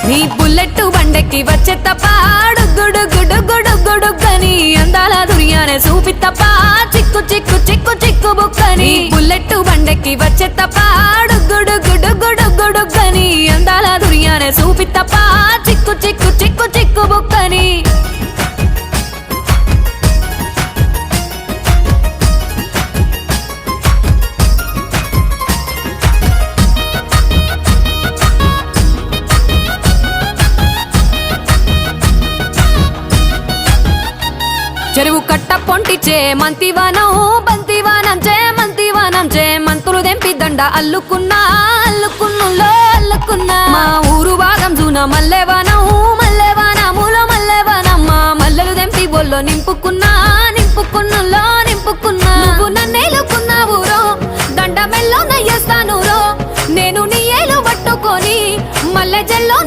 నీ బుల్లెట్ బండెక్కి వచ్చే తప్ప గుడు గుడు గుడు గుడు గని అందాల దుర్యానే చూపి తప్ప చిక్కు చిక్కు చిక్కు చిక్కు బుక్కని బుల్లెట్ బండెక్కి వచ్చే తప్ప గుడు గుడు గుడు గుడు గని అందాల దుర్యానే చూపి తప్ప చిక్కు చిక్కు చిక్కు చిక్కు బుక్కని చెరువు కట్ట పొంటిచే మంతివానం బంతివానం చే మంతులు దెంపి దండ అల్లుకున్నా అల్లుకున్నులో అల్లుకున్నా మా ఊరు భాగం జూన మల్లెవానములో మల్లెవానమ్మ మల్లెలు దెంపి బొల్లో నింపుకున్నా నింపుకున్నులో నింపుకున్నా నువ్వు నన్నేలుకున్నావు రో దండ మెల్లో నయ్యేస్తాను రో నేను నీ ఏలు పట్టుకొని మల్లె జల్లో